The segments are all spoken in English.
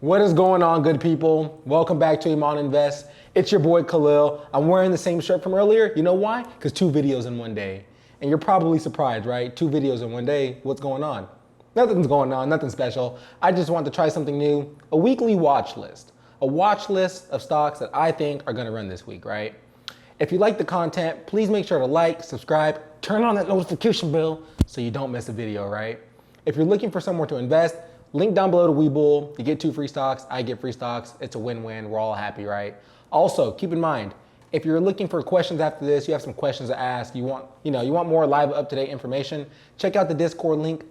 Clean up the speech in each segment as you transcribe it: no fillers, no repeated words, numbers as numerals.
What is going on, good people? Welcome back to Iman Invest. It's your boy Khalil. I'm wearing the same shirt from earlier. You know why? Because 2 videos in one day. And you're probably surprised, right? 2 videos in one day. What's going on? Nothing's going on, nothing special. I just want to try something new. A weekly watch list. A watch list of stocks that I think are gonna run this week, right? If you like the content, please make sure to like, subscribe, turn on that notification bell so you don't miss a video, right? If you're looking for somewhere to invest, link down below to Webull. You get 2 free stocks, I get free stocks. It's a win-win, we're all happy, right? Also, keep in mind, if you're looking for questions after this, you have some questions to ask, you want more live up-to-date information, check out the Discord link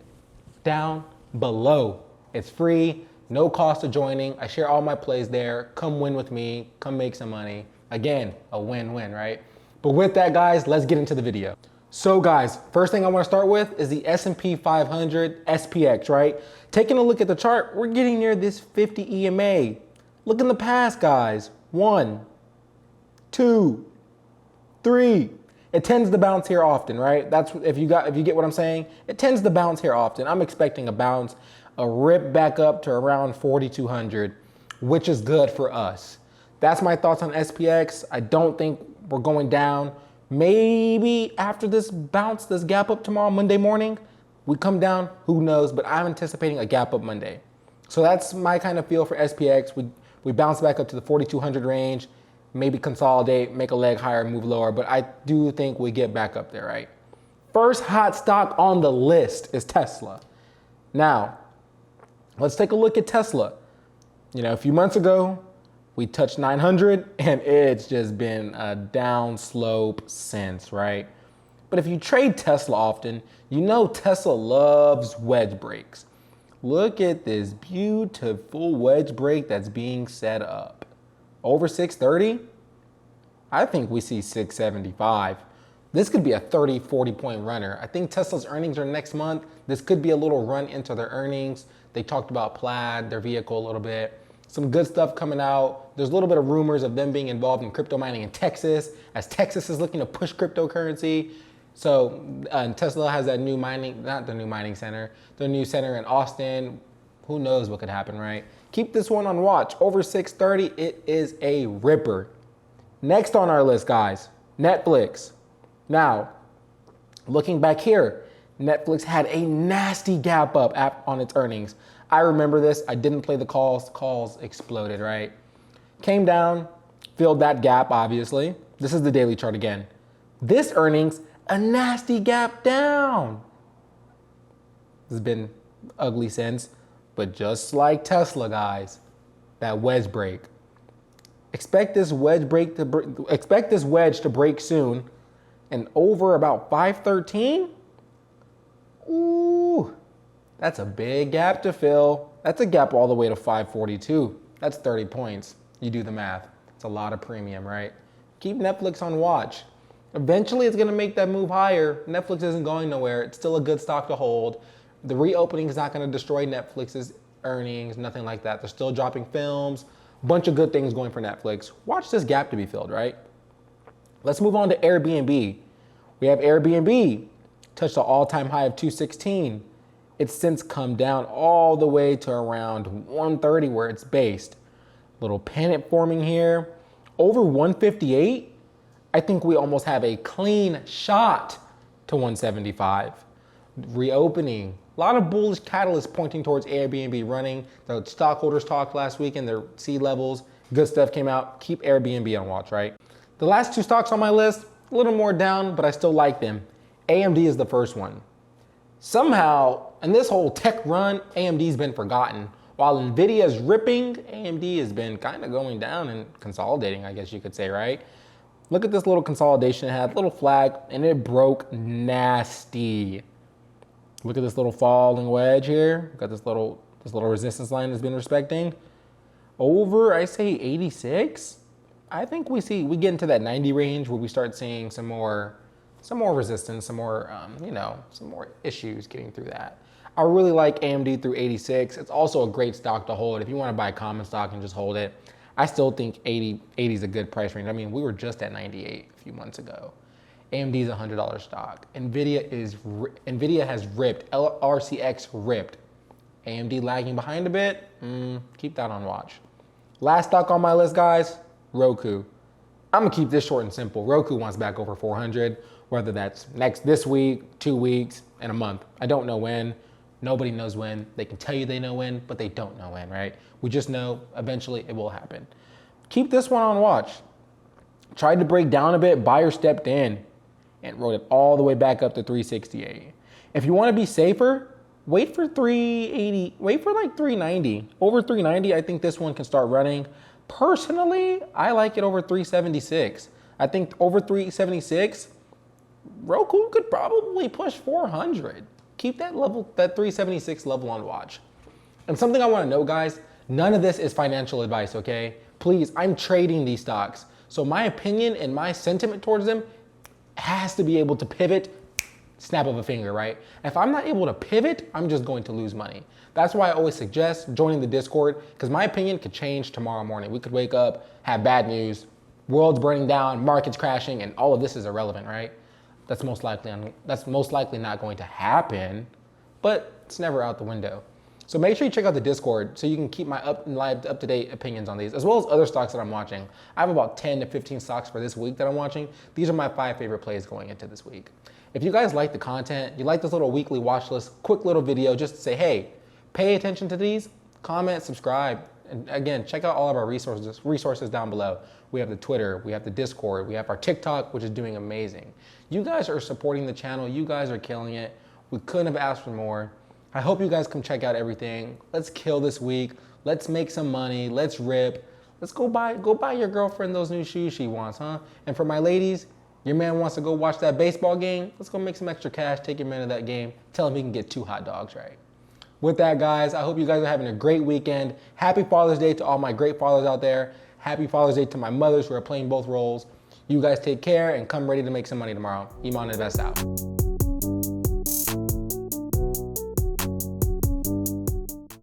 down below. It's free, no cost of joining. I share all my plays there. Come win with me, come make some money. Again, a win-win, right? But with that, guys, let's get into the video. So guys, first thing I want to start with is the S&P 500 SPX, right? Taking a look at the chart, we're getting near this 50 EMA. Look in the past, guys. 1, 2, 3. It tends to bounce here often, right? That's if you get what I'm saying. It tends to bounce here often. I'm expecting a bounce, a rip back up to around 4,200, which is good for us. That's my thoughts on SPX. I don't think we're going down. Maybe after this bounce, this gap up tomorrow, Monday morning, we come down, who knows, but I'm anticipating a gap up Monday. So that's my kind of feel for SPX. We bounce back up to the 4,200 range, maybe consolidate, make a leg higher, move lower, but I do think we get back up there, right? First hot stock on the list is Tesla. Now, let's take a look at Tesla. You know, a few months ago, we touched 900 and it's just been a down slope since, right? But if you trade Tesla often, you know Tesla loves wedge breaks. Look at this beautiful wedge break that's being set up. Over 630? I think we see 675. This could be a 30, 40 point runner. I think Tesla's earnings are next month. This could be a little run into their earnings. They talked about Plaid, their vehicle, a little bit. Some good stuff coming out. There's a little bit of rumors of them being involved in crypto mining in Texas, as Texas is looking to push cryptocurrency. So Tesla has that new mining, not the new mining center, the new center in Austin. Who knows what could happen, right? Keep this one on watch. Over 630, it is a ripper. Next on our list, guys, Netflix. Now, looking back here, Netflix had a nasty gap up on its earnings. I remember this. I didn't play the calls. Calls exploded, right? Came down, filled that gap, obviously. This is the daily chart again. This earnings, a nasty gap down. This has been ugly since, but just like Tesla, guys, that wedge break. Expect this wedge to break soon, and over about 513. Ooh. That's a big gap to fill. That's a gap all the way to 542. That's 30 points. You do the math. It's a lot of premium, right? Keep Netflix on watch. Eventually, it's gonna make that move higher. Netflix isn't going nowhere. It's still a good stock to hold. The reopening is not gonna destroy Netflix's earnings, nothing like that. They're still dropping films. Bunch of good things going for Netflix. Watch this gap to be filled, right? Let's move on to Airbnb. We have Airbnb, touched the all-time high of 216. It's since come down all the way to around 130 where it's based. Little panic forming here. Over 158, I think we almost have a clean shot to 175. Reopening. A lot of bullish catalysts pointing towards Airbnb running. The stockholders talked last week and their C levels. Good stuff came out. Keep Airbnb on watch, right? The last 2 stocks on my list, a little more down, but I still like them. AMD is the first one. Somehow, in this whole tech run, AMD's been forgotten. While Nvidia is ripping, AMD has been kind of going down and consolidating, I guess you could say, right? Look at this little consolidation it had, little flag, and it broke nasty. Look at this little falling wedge here. Got this little resistance line that's been respecting. Over, I say 86. I think we get into that 90 range where we start seeing some more resistance, some more issues getting through that. I really like AMD through 86. It's also a great stock to hold. If you want to buy common stock and just hold it, I still think 80 is a good price range. I mean, we were just at 98 a few months ago. AMD is a $100 stock. Nvidia has ripped. RCX ripped. AMD lagging behind a bit, keep that on watch. Last stock on my list, guys, Roku. I'm gonna keep this short and simple. Roku wants back over 400, whether that's this week, 2 weeks, and a month. I don't know when. Nobody knows when. They can tell you they know when, but they don't know when, right? We just know eventually it will happen. Keep this one on watch. Tried to break down a bit, buyer stepped in and rode it all the way back up to 368. If you wanna be safer, wait for 380, wait for like 390. Over 390, I think this one can start running. Personally, I like it over 376. I think over 376, Roku could probably push 400. Keep that level, that 376 level on watch. And something I want to know, guys, none of this is financial advice, okay? Please, I'm trading these stocks. So my opinion and my sentiment towards them has to be able to pivot, snap of a finger, right? If I'm not able to pivot, I'm just going to lose money. That's why I always suggest joining the Discord, because my opinion could change tomorrow morning. We could wake up, have bad news, world's burning down, markets crashing, and all of this is irrelevant, right? That's most likely not going to happen, but it's never out the window. So make sure you check out the Discord so you can keep my up-to-date opinions on these, as well as other stocks that I'm watching. I have about 10 to 15 stocks for this week that I'm watching. These are my 5 favorite plays going into this week. If you guys like the content, you like this little weekly watch list, quick little video just to say, hey, pay attention to these, comment, subscribe, and again, check out all of our resources down below. We have the Twitter, we have the Discord, we have our TikTok, which is doing amazing. You guys are supporting the channel, you guys are killing it. We couldn't have asked for more. I hope you guys come check out everything. Let's kill this week. Let's make some money. Let's rip. Let's go buy your girlfriend those new shoes she wants, huh? And for my ladies, your man wants to go watch that baseball game. Let's go make some extra cash. Take your man to that game. Tell him he can get 2 hot dogs, right? With that, guys, I hope you guys are having a great weekend. Happy Father's Day to all my great fathers out there. Happy Father's Day to my mothers who are playing both roles. You guys take care and come ready to make some money tomorrow. Iman Invest out.